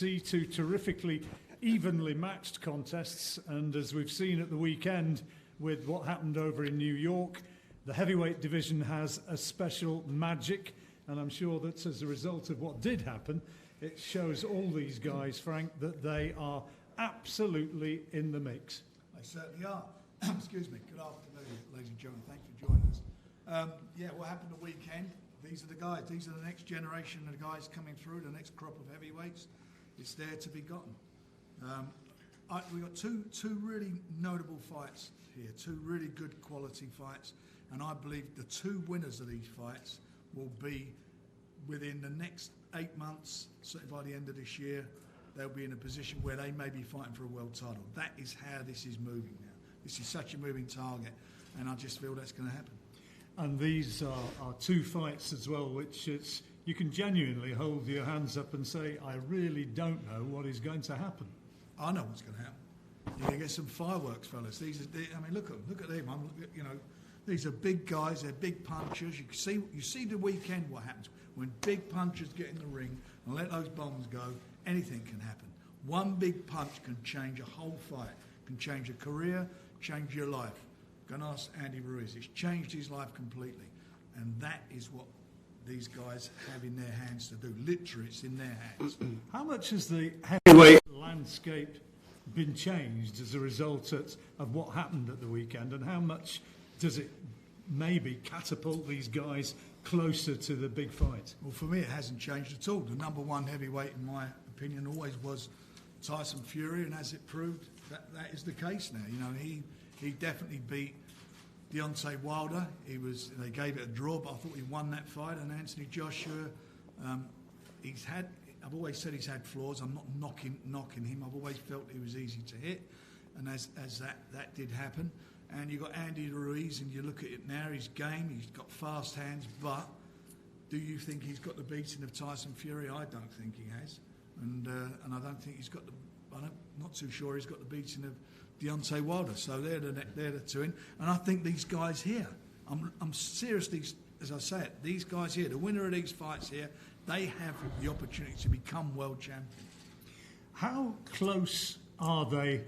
Two terrifically evenly matched contests, and as we've seen at the weekend with what happened over in New York, the heavyweight division has a special magic, and I'm sure that as a result of what did happen, it shows all these guys, Frank, that they are absolutely in the mix. They certainly are. Excuse me. Good afternoon, ladies and gentlemen. Thanks for joining us. What happened the weekend? These are the guys. These are the next generation of guys coming through, the next crop of heavyweights. It's there to be gotten. We've got two really notable fights here, two really good quality fights, and I believe the two winners of these fights will be within the next 8 months, certainly by the end of this year, they'll be in a position where they may be fighting for a world title. That is how this is moving now. This is such a moving target, and I just feel that's going to happen. And these are two fights as well, which you can genuinely hold your hands up and say, I really don't know what is going to happen. I know what's going to happen. You're going to get some fireworks, fellas. Look at them. These are big guys. They're big punchers. You see the weekend what happens when big punchers get in the ring and let those bombs go. Anything can happen. One big punch can change a whole fight, can change a career, change your life. Go and ask Andy Ruiz. It's changed his life completely, and that is what these guys have in their hands to do. Literally, it's in their hands. How much has the heavyweight landscape been changed as a result of what happened at the weekend, and how much does it maybe catapult these guys closer to the big fight? Well, for me, it hasn't changed at all. The number one heavyweight, in my opinion, always was Tyson Fury, and as it proved, that is the case now. You know, he definitely beat Deontay Wilder. They gave it a draw, but I thought he won that fight. And Anthony Joshua, I've always said he's had flaws. I'm not knocking him. I've always felt he was easy to hit, and as that did happen. And you've got Andy Ruiz, and you look at it now, his game, he's got fast hands, but do you think he's got the beating of Tyson Fury? I don't think he has. And I don't think I'm not too sure he's got the beating of Deontay Wilder. So they're the two in. And I think these guys here, I'm seriously, as I say it, these guys here, the winner of these fights here, they have the opportunity to become world champions. How close are they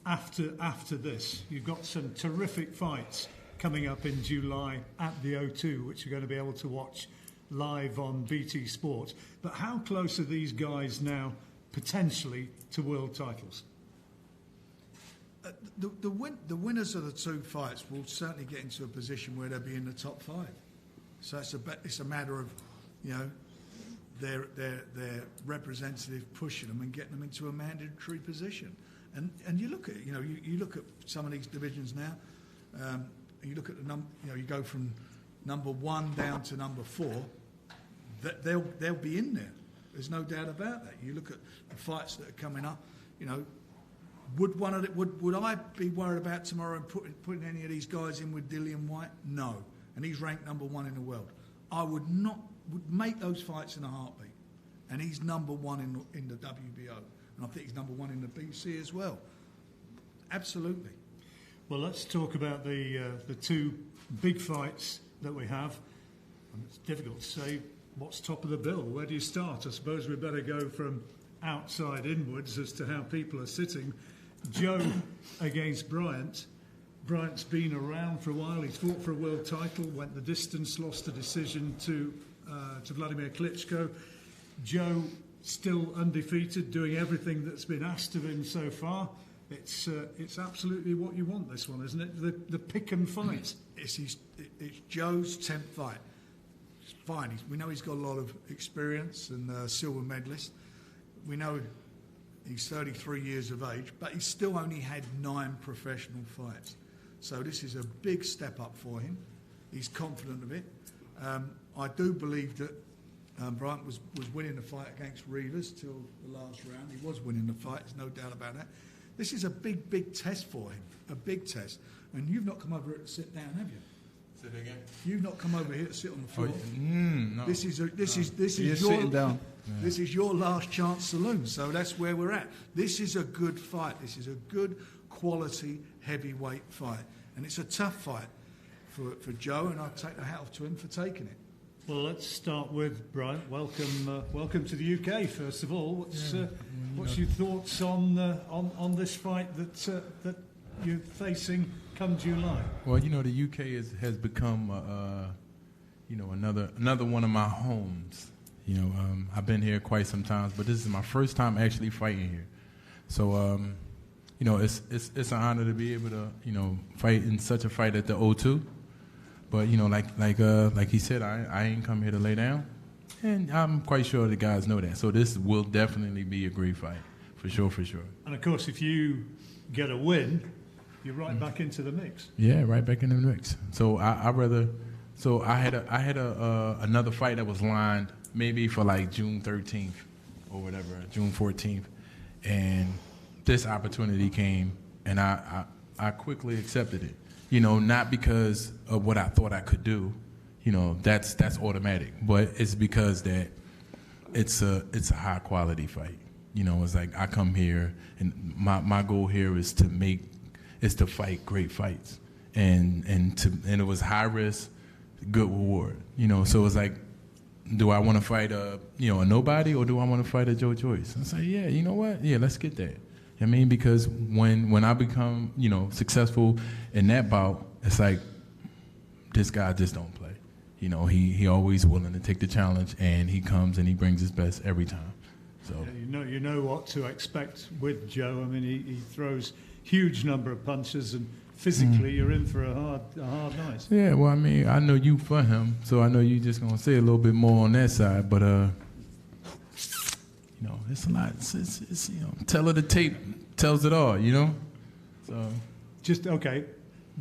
after this? You've got some terrific fights coming up in July at the O2, which you're going to be able to watch live on BT Sport. But how close are these guys now potentially to world titles? The winners of the two fights will certainly get into a position where they'll be in the top five. So it's a matter of, their representative pushing them and getting them into a mandatory position. And you look at you look at some of these divisions now. You look at you go from number 1 down to number 4. That they'll be in there. There's no doubt about that. You look at the fights that are coming up. Would I be worried about tomorrow and putting any of these guys in with Dillian Whyte? No, and he's ranked number 1 in the world. I would make those fights in a heartbeat, and he's number 1 in the WBO, and I think he's number 1 in the BC as well. Absolutely. Well, let's talk about the two big fights that we have. And it's difficult to say what's top of the bill. Where do you start? I suppose we better go from outside inwards as to how people are sitting. Joe against Bryant. Bryant's been around for a while. He's fought for a world title, went the distance, lost a decision to Vladimir Klitschko. Joe still undefeated, doing everything that's been asked of him so far. It's absolutely what you want, this one, isn't it? The pick and fight. It's Joe's 10th fight. It's fine. We know he's got a lot of experience and silver medalist. We know he's 33 years of age, but he's still only had 9 professional fights. So this is a big step up for him. He's confident of it. I do believe that Bryant was winning the fight against Rivas till the last round. He was winning the fight, there's no doubt about that. This is a big test for him, a big test. And you've not come over here to sit down, have you? Say that again. You've not come over here to sit on the floor. No. This is You're sitting down. This is your last chance saloon, so that's where we're at. This is a good fight. This is a good quality heavyweight fight, and it's a tough fight for Joe, and I take the hat off to him for taking it. Well, let's start with Bryant. Welcome to the UK. First of all, what's your thoughts on this fight that you're facing come July? Well, the UK has become another one of my homes. I've been here quite some times, but this is my first time actually fighting here. So it's an honor to be able to fight in such a fight at the O2. But like he said, I ain't come here to lay down, and I'm quite sure the guys know that. So this will definitely be a great fight, for sure. And of course, if you get a win, you're right back into the mix. Yeah, right back in the mix. So I had another fight that was lined maybe for like June 13th or whatever, June 14th, and this opportunity came, and I quickly accepted it. Not because of what I thought I could do, that's automatic, but it's because that it's a high quality fight. It's like I come here and my goal here is to fight great fights, and it was high risk, good reward. So it's like, do I want to fight a nobody, or do I want to fight a Joyce? I say, yeah, you know what? Yeah, let's get that. Because when I become, successful in that bout, it's like, this guy just don't play. He always willing to take the challenge, and he comes and he brings his best every time. So you know what to expect with Joe. He throws huge number of punches, and physically you're in for a hard night. Yeah, well, I know you for him, so I know you just gonna say a little bit more on that side, but it's a lot. It's tell of the tape tells it all, So just okay.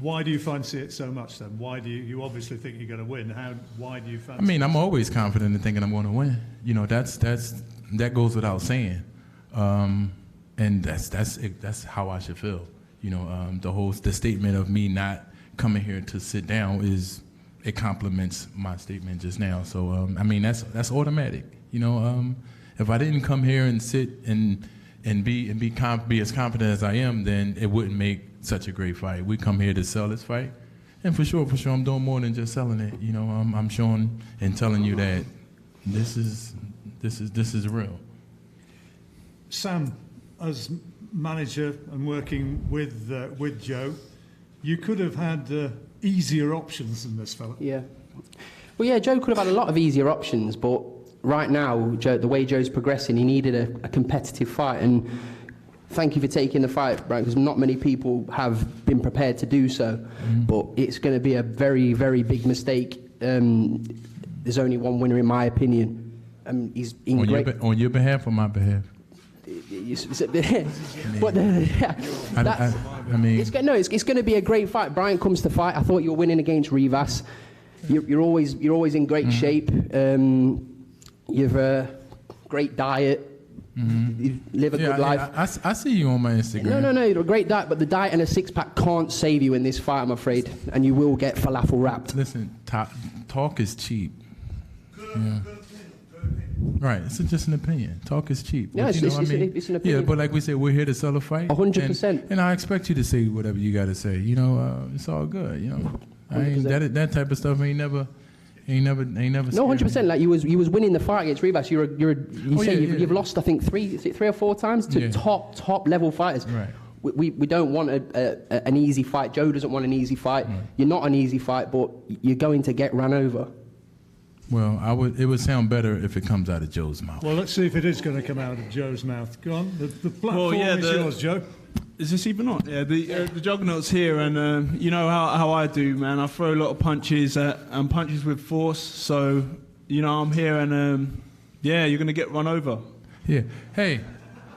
Why do you fancy it so much then? Why do you obviously think you're going to win? Why do you fancy it? I'm always confident in thinking I'm going to win. That goes without saying, and that's how I should feel. The statement of me not coming here to sit down it complements my statement just now. So that's automatic. If I didn't come here and sit and be as confident as I am, then it wouldn't make such a great fight. We come here to sell this fight, and for sure, I'm doing more than just selling it. I'm showing and telling you that this is real. Sam, as manager and working with Joe, you could have had easier options than this fella. Yeah. Well, yeah, Joe could have had a lot of easier options, but right now, Joe, the way Joe's progressing, he needed a competitive fight, and thank you for taking the fight, Brian, because not many people have been prepared to do so. But it's going to be a very, very big mistake. There's only one winner, in my opinion. He's in on your behalf or my behalf? It's going to be a great fight. Brian comes to fight. I thought you were winning against Rivas. You're always in great shape. You've a great diet. You live a good life. I see you on my Instagram. No, you're a great diet, but the diet and a six-pack can't save you in this fight, I'm afraid, and you will get falafel wrapped. Listen, talk is cheap. Yeah. Right, it's just an opinion. Talk is cheap. Yeah, it's an opinion. Yeah, but like we said, we're here to sell a fight. 100%. And I expect you to say whatever you got to say. It's all good. That type of stuff ain't never. No, 100%. Like you was winning the fight against Rivas. You've lost, I think, three or four times to top level fighters. Right. We don't want an easy fight. Joe doesn't want an easy fight. Right. You're not an easy fight, but you're going to get run over. Well, it would sound better if it comes out of Joe's mouth. Well, let's see if it is going to come out of Joe's mouth. Go on. The platform is yours, Joe. Is this even on? Yeah, the juggernaut's here, and you know how I do, man. I throw a lot of punches and punches with force. So, I'm here, and you're gonna get run over. Yeah. Hey.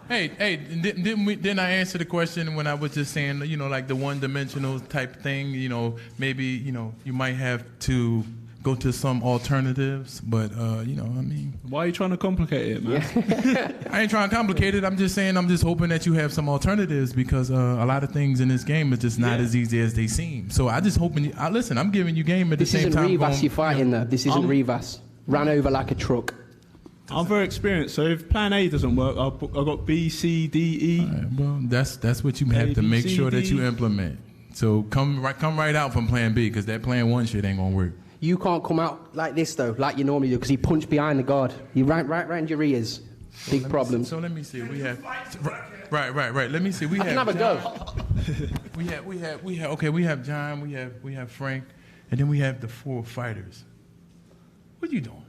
Didn't I answer the question when I was just saying, like the one-dimensional type thing? Maybe you might have to go to some alternatives, but Why are you trying to complicate it, man? I ain't trying to complicate it. I'm just saying I'm just hoping that you have some alternatives, because a lot of things in this game is just not as easy as they seem. So I just hoping listen, I'm giving you game at the same time. This isn't Rivas you're fighting though. This isn't Rivas. Ran over like a truck. I'm very experienced, so if plan A doesn't work, I've got B, C, D, E. Right, well, that's what you have to make sure that you implement. So come right out from plan B, because that plan 1 shit ain't gonna work. You can't come out like this, though, like you normally do, because he punched behind the guard. He right round your ears. Big problems. So let me see. We have right. Let me see. We I can have a go. We have John. We have Frank, and then we have the 4 fighters. What you doing?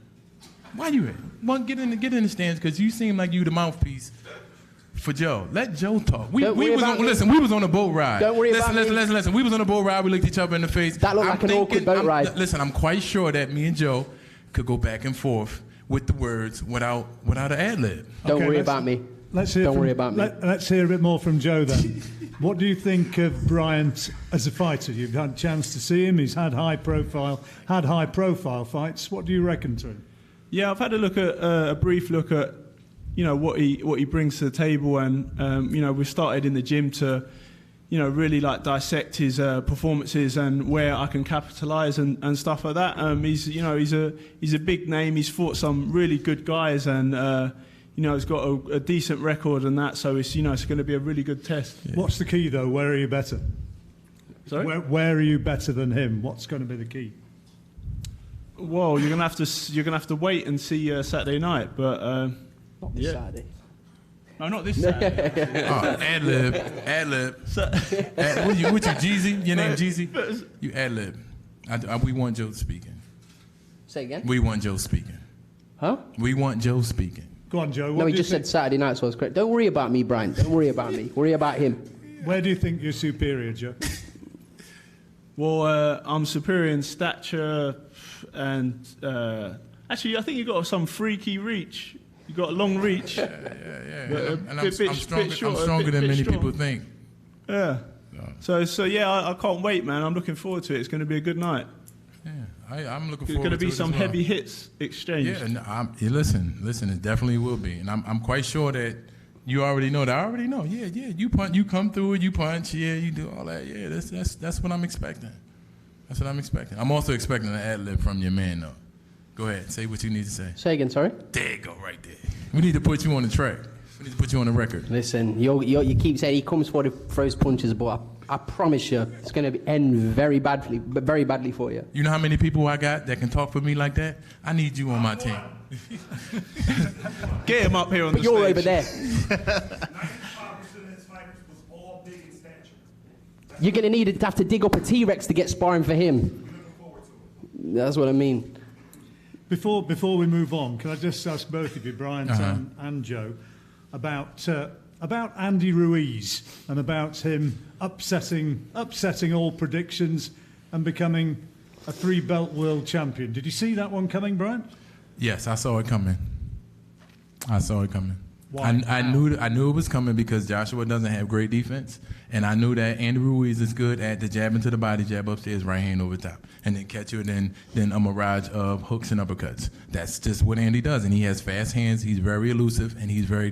Why you at? Well, get in the stands because you seem like you the mouthpiece for Joe. Let Joe talk. We was on a boat ride. Don't worry about me. Listen. We was on a boat ride. We looked each other in the face. That looked like an awkward boat ride. Listen, I'm quite sure that me and Joe could go back and forth with the words without an ad lib. Don't worry about me. Let's hear a bit more from Joe then. What do you think of Bryant as a fighter? You've had a chance to see him. He's had high profile fights. What do you reckon to him? Yeah, I've had a brief look at what he brings to the table, and we started in the gym to really like dissect his performances and where I can capitalise and stuff like that. He's a big name. He's fought some really good guys, and he's got a decent record and that. So it's it's going to be a really good test. Yeah. What's the key though? Where are you better? Sorry? Where are you better than him? What's going to be the key? Well, you're gonna have to wait and see Saturday night, but Not this Saturday. No, not this Saturday. Ad lib. What you, Jeezy? Your name Jeezy? You ad lib. We want Joe speaking. Say again? We want Joe speaking. Huh? We want Joe speaking. Go on, Joe. No, he just said Saturday night, so I was correct. Don't worry about me, Brian. Don't worry about me. Worry about him. Where do you think you're superior, Joe? Well, I'm superior in stature, and actually, I think you've got some freaky reach. You've got a long reach. Yeah. And I'm stronger than many people think. Yeah. So I can't wait, man. I'm looking forward to it. It's going to be a good night. Yeah, I'm looking forward to it. There's going to be some heavy hits exchanged. Yeah, and listen, it definitely will be. And I'm quite sure that you already know that. I already know. Yeah, you punch, you come through, you punch, yeah, you do all that. Yeah, that's what I'm expecting. That's what I'm expecting. I'm also expecting an ad lib from your man, though. Go ahead, say what you need to say. Say again, sorry? There you go, right there. We need to put you on the track. We need to put you on the record. Listen, you keep saying he comes forward and throws punches, but I promise you, it's going to end very badly for you. You know how many people I got that can talk for me like that? I need you on my team. Get him up here on the stage. You're over there. 95% of his fighters was all big in stature. You're going to have to dig up a T-Rex to get sparring for him. That's what I mean. Before we move on, can I just ask both of you, Bryant and Joe, about Andy Ruiz and about him upsetting all predictions and becoming a 3-belt world champion. Did you see that one coming, Bryant? Yes, I saw it coming. Why? I knew it was coming because Joshua doesn't have great defense, and I knew that Andy Ruiz is good at the jab into the body, jab upstairs, right hand over top, and then catch you, and then a mirage of hooks and uppercuts. That's just what Andy does, and he has fast hands. He's very elusive, and he's very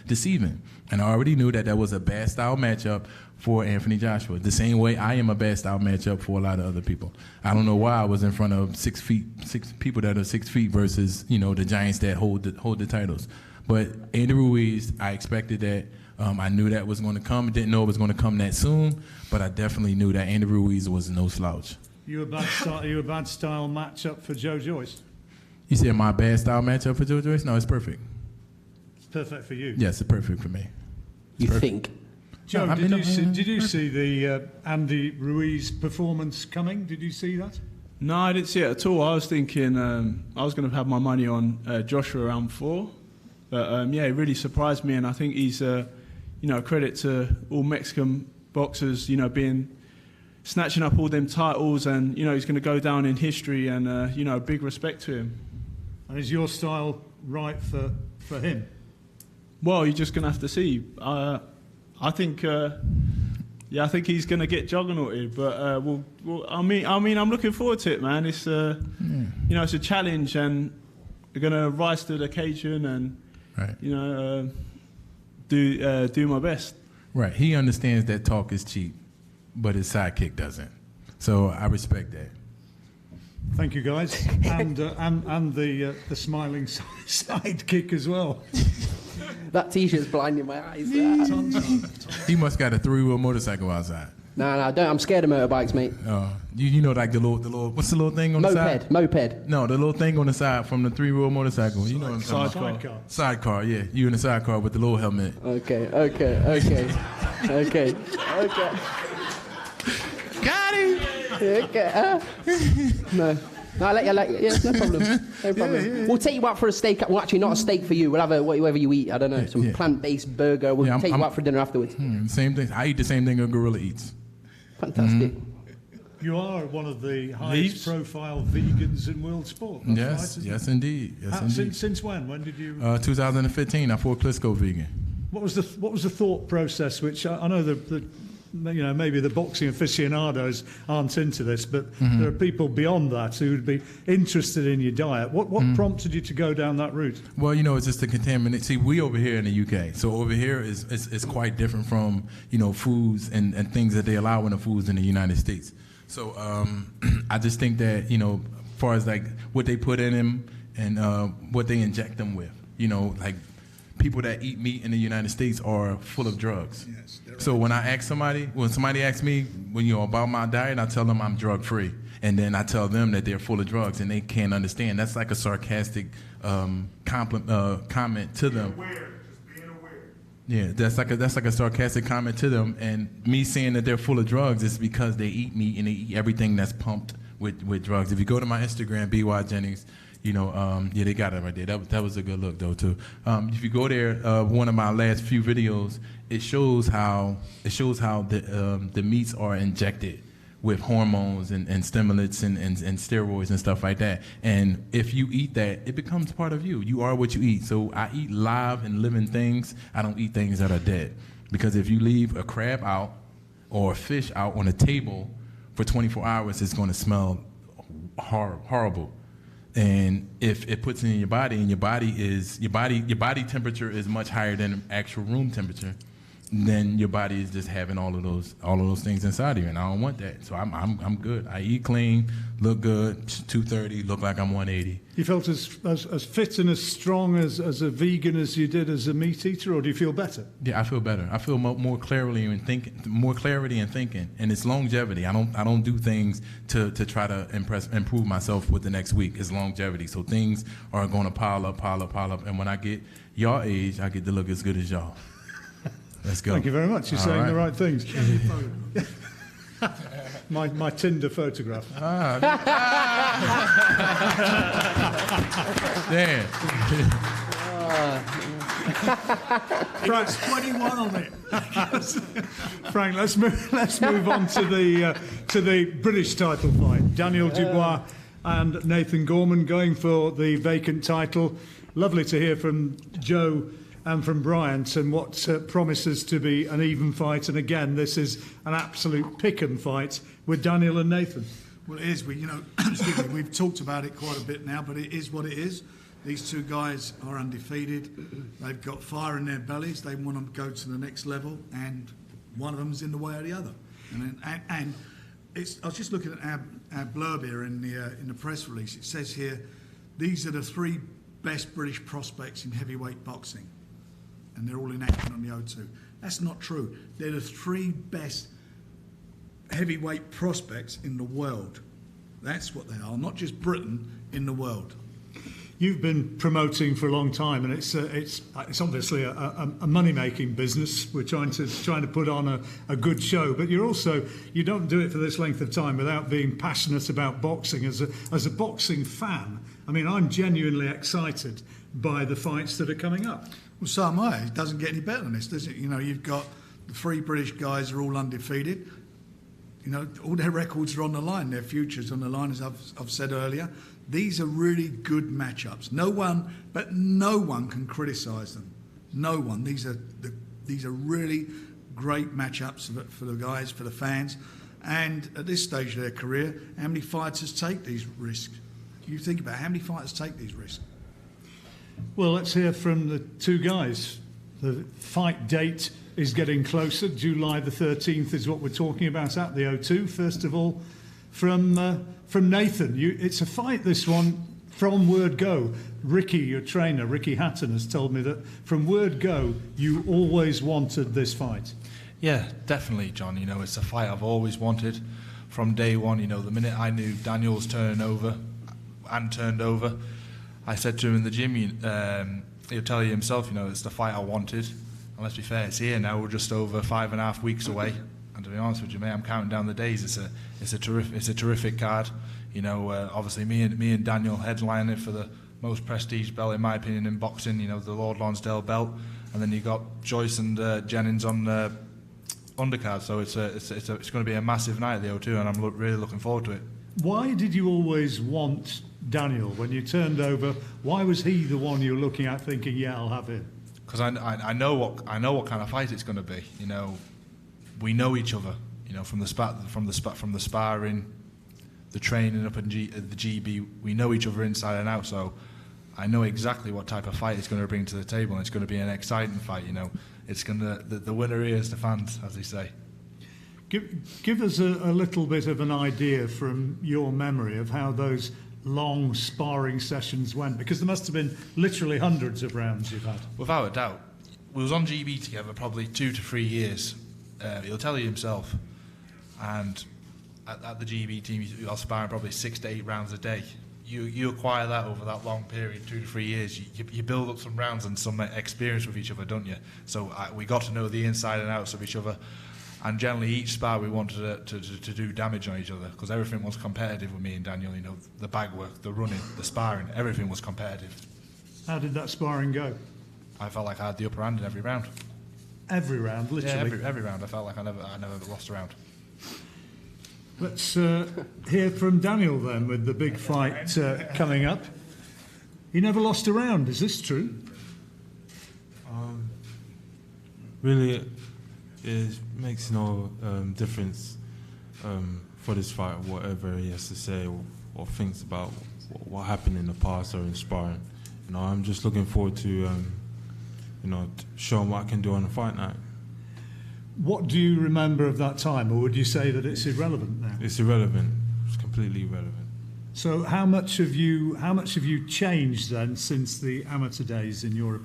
deceiving. And I already knew that was a bad style matchup for Anthony Joshua, the same way I am a bad style matchup for a lot of other people. I don't know why I was in front of six people that are 6 feet versus the giants that hold the titles. But Andy Ruiz, I expected that. I knew that was going to come. Didn't know it was going to come that soon, but I definitely knew that Andy Ruiz was no slouch. You a bad style matchup for Joe Joyce? You said my bad style matchup for Joe Joyce? No, it's perfect. It's perfect for you. Yes, it's perfect for me. You think? Joe, did you see the Andy Ruiz performance coming? Did you see that? No, I didn't see it at all. I was thinking I was going to have my money on Joshua round 4. But he really surprised me, and I think he's credit to all Mexican boxers, snatching up all them titles, and he's going to go down in history, and big respect to him. And is your style right for him? Well, you're just going to have to see. I think he's going to get juggernauted, but I'm looking forward to it, man. It's it's a challenge, and we're going to rise to the occasion, and right. Do my best. Right. He understands that talk is cheap, but his sidekick doesn't. So I respect that. Thank you, guys, and the smiling sidekick as well. That T-shirt's blinding my eyes. He must got a 3-wheel motorcycle outside. No, don't. I'm scared of motorbikes, mate. You know, like the little, what's the little thing on the side? Moped. No, the little thing on the side from the 3-wheel motorcycle. You know what I'm talking about. Sidecar, yeah. You in the sidecar with the little helmet. Okay. Got him! Okay. No, I'll let you. Yeah, no problem. No problem. Yeah. We'll take you out for a steak. Well, actually, not a steak for you. We'll have whatever you eat. I don't know, some plant-based burger. We'll take you out for dinner afterwards. Same thing. I eat the same thing a gorilla eats. Fantastic. You are one of the highest profile vegans in world sport. That's right, Yes, indeed. Since when? When did you? 2015. I fought Klitschko vegan. What was the thought process? Which I know maybe the boxing aficionados aren't into this, but there are people beyond that who would be interested in your diet. What prompted you to go down that route? Well, it's just the contaminant. See, we over here in the UK, so over here is quite different from foods and things that they allow in the foods in the United States. So I just think that as far as like what they put in them and what they inject them with, like. People that eat meat in the United States are full of drugs. Yes, so when somebody asks me about my diet, I tell them I'm drug free, and then I tell them that they're full of drugs, and they can't understand. That's like a sarcastic comment to them. Just being aware. Yeah, that's like a sarcastic comment to them, and me saying that they're full of drugs is because they eat meat and they eat everything that's pumped with drugs. If you go to my Instagram, BY Jennings. They got it right there. That was a good look though too. If you go there, one of my last few videos, it shows how the meats are injected with hormones and stimulants and steroids and stuff like that. And if you eat that, it becomes part of you. You are what you eat. So I eat live and living things. I don't eat things that are dead. Because if you leave a crab out or a fish out on a table for 24 hours, it's going to smell horrible. And if it puts it in your body, and your body temperature is much higher than actual room temperature, then your body is just having all of those things inside of you, and I don't want that. So I'm good. I eat clean, look good, 230, look like I'm 180. You felt as fit and as strong as a vegan as you did as a meat eater, or do you feel better? Yeah, I feel better. I feel more clarity in thinking, and it's longevity. I don't do things to try to improve myself with the next week. It's longevity. So things are going to pile up, and when I get your age, I get to look as good as y'all. Let's go. Thank you very much. You're saying the right things. my Tinder photograph. Damn. Frank's 21 on it. Frank, let's move on to the British title fight. Daniel Dubois and Nathan Gorman going for the vacant title. Lovely to hear from Joe and from Bryant, and what promises to be an even fight. And again, this is an absolute pick-em fight with Daniel and Nathan. Well, it is. Excuse me, we've talked about it quite a bit now, but it is what it is. These two guys are undefeated. They've got fire in their bellies. They want to go to the next level, and one of them's in the way of the other. And it's. I was just looking at our blurb here in the press release. It says here, these are the three best British prospects in heavyweight boxing. And they're all in action on the O2. That's not true. They're the three best heavyweight prospects in the world. That's what they are, not just Britain, in the world. You've been promoting for a long time, and it's obviously a money-making business. We're trying to put on a good show, but you don't do it for this length of time without being passionate about boxing. As a boxing fan, I mean, I'm genuinely excited by the fights that are coming up. Well, so am I. It doesn't get any better than this, does it? You've got the three British guys are all undefeated. All their records are on the line. Their future's on the line, as I've said earlier. These are really good matchups. No one can criticise them. No one. These are really great matchups for the guys, for the fans. And at this stage of their career, how many fighters take these risks? You think about how many fighters take these risks. Well, let's hear from the two guys. The fight date is getting closer. July the 13th is what we're talking about at the O2. First of all, from Nathan. It's a fight, this one, from word go. Ricky, your trainer, Ricky Hatton, has told me that from word go, you always wanted this fight. Yeah, definitely, John. You know, it's a fight I've always wanted from day one. You know, the minute I knew Daniel was turned over, I said to him in the gym, he'll tell you himself, you know, it's the fight I wanted. And let's be fair, it's here now. We're just over 5.5 weeks away. And to be honest with you, mate, I'm counting down the days. It's a terrific card. You know, obviously me and Daniel headline it for the most prestige belt, in my opinion, in boxing. You know, the Lord Lonsdale belt, and then you got Joyce and Jennings on the undercard. So it's going to be a massive night at the O2, and I'm really looking forward to it. Why did you always want Daniel when you turned over? Why was he the one you were looking at, thinking, yeah, I'll have him? Because I know what kind of fight it's going to be. You know, we know each other. You know, from the sparring, the training up in the GB, we know each other inside and out. So I know exactly what type of fight it's going to bring to the table, and it's going to be an exciting fight. You know, it's going to the winner here is the fans, as they say. Give us a little bit of an idea from your memory of how those long sparring sessions went, because there must have been literally hundreds of rounds you've had. Without a doubt. We was on GB together probably 2 to 3 years. He'll tell you himself. And at the GB team, I was sparring probably 6 to 8 rounds a day. You acquire that over that long period, 2 to 3 years. You build up some rounds and some experience with each other, don't you? So we got to know the inside and outs of each other. And generally, each spar we wanted to do damage on each other, because everything was competitive with me and Daniel. You know, the bag work, the running, the sparring, everything was competitive. How did that sparring go? I felt like I had the upper hand in every round. Every round, literally? Yeah, every round. I felt like I never lost a round. Let's hear from Daniel then, with the big fight coming up. He never lost a round, is this true? Really, it makes no difference for this fight, whatever he has to say or thinks about what happened in the past or in sparring. You know, I'm just looking forward to, showing what I can do on the fight night. What do you remember of that time, or would you say that it's irrelevant now? It's irrelevant. It's completely irrelevant. So, how much have you changed then since the amateur days, in your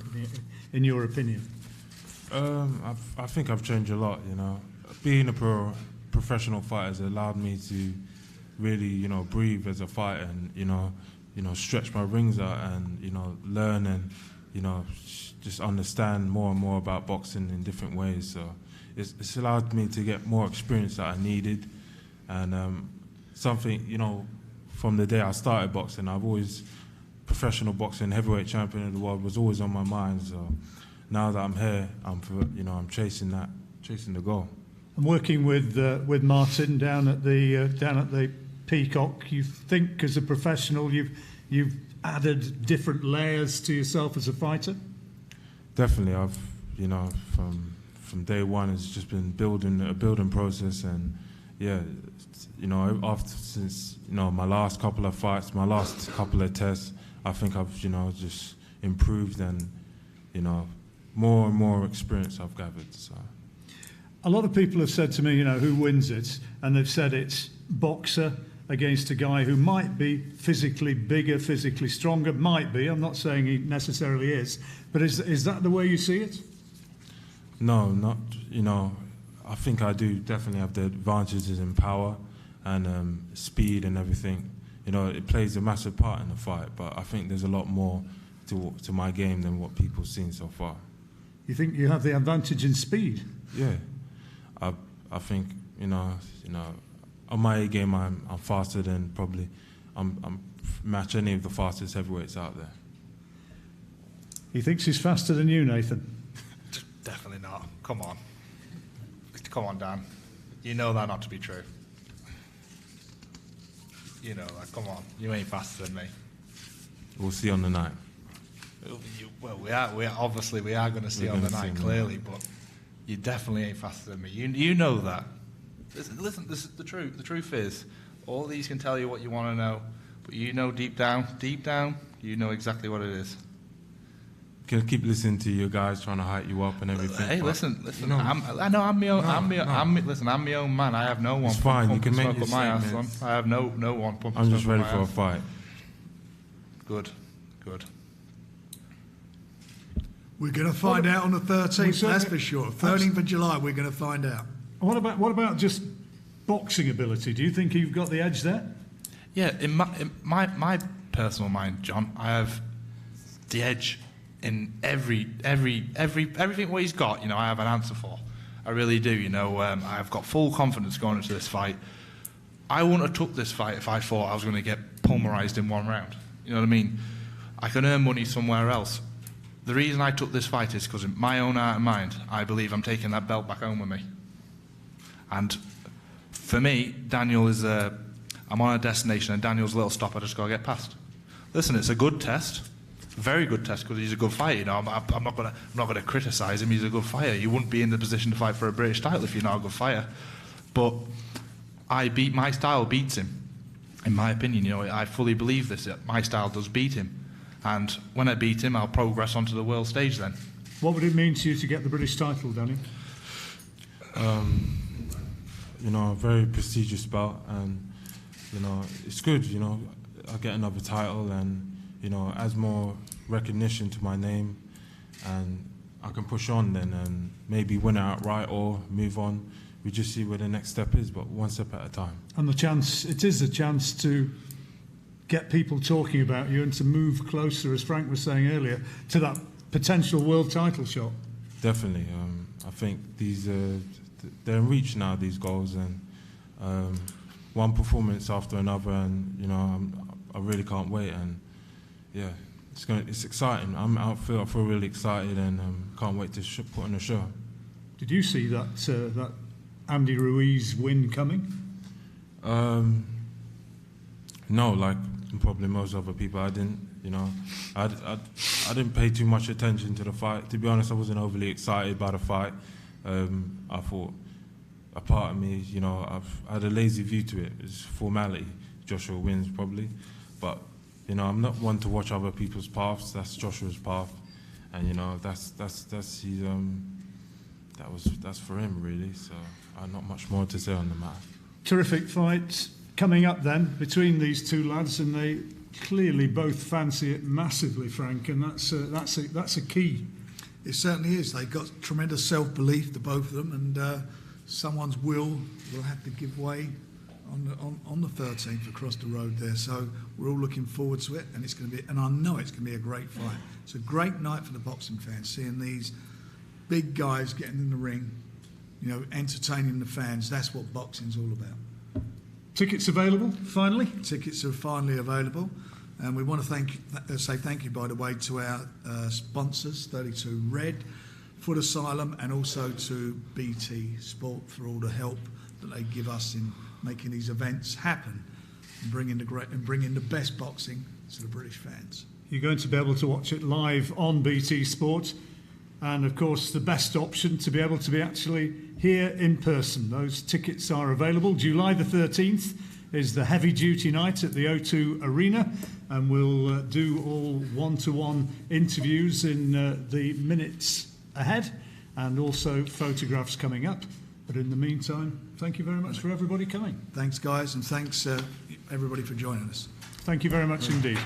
opinion? I think I've changed a lot. You know, being a professional fighter has allowed me to really, breathe as a fighter, and stretch my rings out, and learn and just understand more and more about boxing in different ways. So it's allowed me to get more experience that I needed, and something from the day I started boxing, I've always professional boxing, heavyweight champion of the world was always on my mind. So now that I'm here, I'm chasing the goal. I'm working with Martin down at the Peacock. You think, as a professional, you've added different layers to yourself as a fighter? Definitely, I've from day one, it's just been a building process, and yeah, since my last couple of fights, my last couple of tests, I think I've just improved, and more and more experience I've gathered. So a lot of people have said to me, who wins it, and they've said it's boxer against a guy who might be physically bigger, physically stronger. Might be. I'm not saying he necessarily is, but is that the way you see it? No, not. I think I do definitely have the advantages in power and speed and everything. It plays a massive part in the fight, but I think there's a lot more to my game than what people have seen so far. You think you have the advantage in speed? Yeah, I think on my A game I'm faster than probably I'm match any of the fastest heavyweights out there. He thinks he's faster than you, Nathan. Definitely not. Come on, Dan. You know that not to be true. You know that. Come on, you ain't faster than me. We'll see on the night. Well, we are going to see on the night, clearly, but you definitely ain't faster than me. You know that. Listen, this is the truth. The truth is, all these can tell you what you want to know, but deep down, you know exactly what it is. Can keep listening to you guys trying to hype you up and everything. Hey, listen. I'm my own man. I have no one. It's fine. You can make your statements. I have no one pumping. I'm just ready for a fight. Good. We're going to find out on the 13th, Well, that's for sure. 13th of July, we're going to find out. What about just boxing ability? Do you think you've got the edge there? Yeah, in my personal mind, John, I have the edge in everything what he's got. You know, I have an answer for. I really do. You know, I've got full confidence going into this fight. I wouldn't have took this fight if I thought I was going to get pulverized in one round. You know what I mean? I can earn money somewhere else. The reason I took this fight is because in my own heart and mind, I believe I'm taking that belt back home with me. And for me, Daniel is I'm on a destination, and Daniel's a little stop I just got to get past. Listen, it's a good test, a very good test, because he's a good fighter. You know, I'm not going to criticise him. He's a good fighter. You wouldn't be in the position to fight for a British title if you're not a good fighter. But my style beats him, in my opinion. You know, I fully believe this. That my style does beat him, and when I beat him, I'll progress onto the world stage. Then, what would it mean to you to get the British title, Daniel? You know, a very prestigious bout, and you know, it's good. You know, I get another title, and you know, adds more recognition to my name, and I can push on then, and maybe win it outright or move on. We just see where the next step is, but one step at a time. And it is a chance to get people talking about you and to move closer, as Frank was saying earlier, to that potential world title shot. Definitely. I think they're in reach now, these goals, and one performance after another, and you know, I really can't wait, and yeah, it's exciting. I feel really excited, and can't wait to put on a show. Did you see that Andy Ruiz win coming? No, like probably most other people, I didn't. You know, I didn't pay too much attention to the fight. To be honest, I wasn't overly excited by the fight. I thought, a part of me, you know, I had a lazy view to it. It's formality. Joshua wins probably, but you know, I'm not one to watch other people's paths. That's Joshua's path, and you know, that's his that's for him really. So not much more to say on the matter. Terrific fight coming up then between these two lads, and they clearly both fancy it massively, Frank, and that's a key. It certainly is. They've got tremendous self-belief, the both of them, and someone's will have to give way on the 13th across the road there. So we're all looking forward to it, and it's going to be, and I know it's going to be a great fight. It's a great night for the boxing fans, seeing these big guys getting in the ring, you know, entertaining the fans. That's what boxing's all about. Tickets available, finally? Tickets are finally available. And we want to say thank you, by the way, to our sponsors, 32 Red, Foot Asylum, and also to BT Sport for all the help that they give us in making these events happen and bringing the best boxing to the British fans. You're going to be able to watch it live on BT Sport, and of course the best option to be able to be actually here in person. Those tickets are available. July the 13th is the heavy duty night at the O2 Arena, and we'll do all one-to-one interviews in the minutes ahead, and also photographs coming up. But in the meantime, thank you very much for everybody coming. Thanks, guys, and thanks everybody for joining us. Thank you very much indeed.